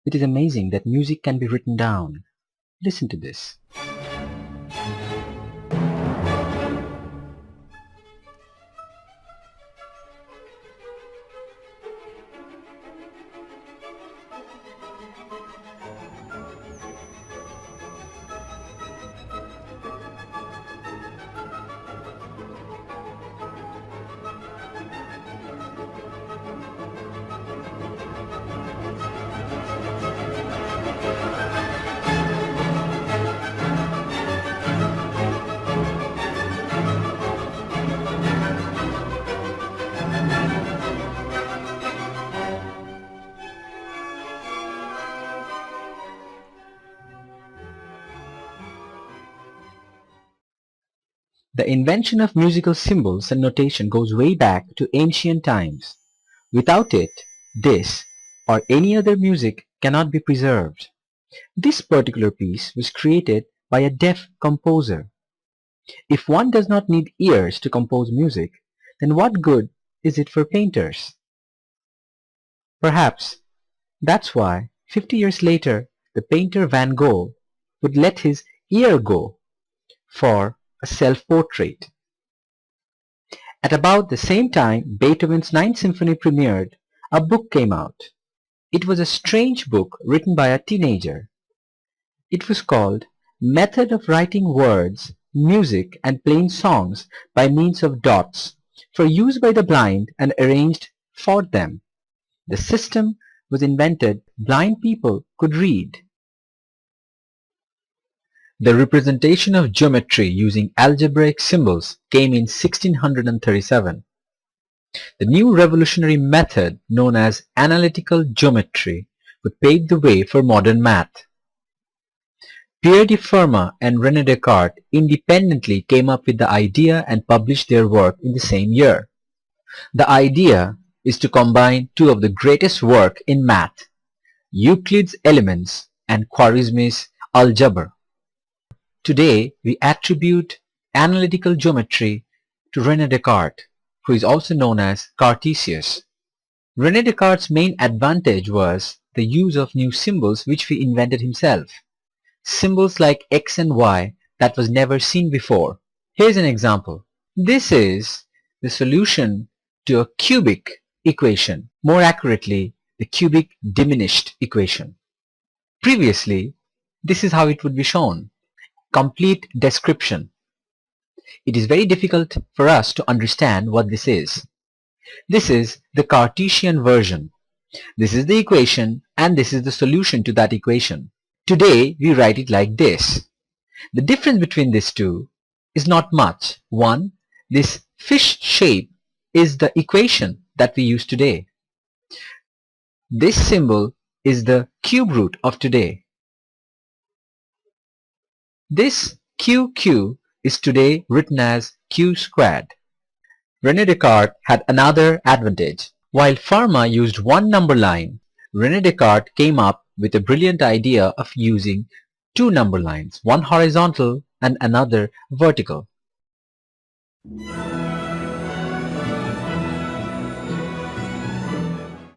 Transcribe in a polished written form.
It is amazing that music can be written down. Listen to this. The invention of musical symbols and notation goes way back to ancient times. Without it, this or any other music cannot be preserved. This particular piece was created by a deaf composer. If one does not need ears to compose music, then what good is it for painters? Perhaps that's why 50 years later the painter Van Gogh would let his ear go for a self-portrait. At about the same time Beethoven's Ninth Symphony premiered, a book came out. It was a strange book written by a teenager. It was called Method of Writing Words, Music and Playing Songs by Means of Dots for use by the blind and arranged for them. The system was invented blind people could read. The representation of geometry using algebraic symbols came in 1637. The new revolutionary method known as analytical geometry would pave the way for modern math. Pierre de Fermat and René Descartes independently came up with the idea and published their work in the same year. The idea is to combine two of the greatest work in math, Euclid's Elements and Khwarizmi's Algebra. Today, we attribute analytical geometry to René Descartes, who is also known as Cartesius. René Descartes' main advantage was the use of new symbols which he invented himself. Symbols like X and Y that was never seen before. Here's an example. This is the solution to a cubic equation, more accurately, the cubic diminished equation. Previously, this is how it would be shown. Complete description. It is very difficult for us to understand what this is. This is the Cartesian version. This is the equation and this is the solution to that equation. Today we write it like this. The difference between these two is not much. One, this fish shape is the equation that we use today. This symbol is the cube root of today. This QQ is today written as Q squared. René Descartes had another advantage. While Fermat used one number line, René Descartes came up with a brilliant idea of using two number lines, one horizontal and another vertical.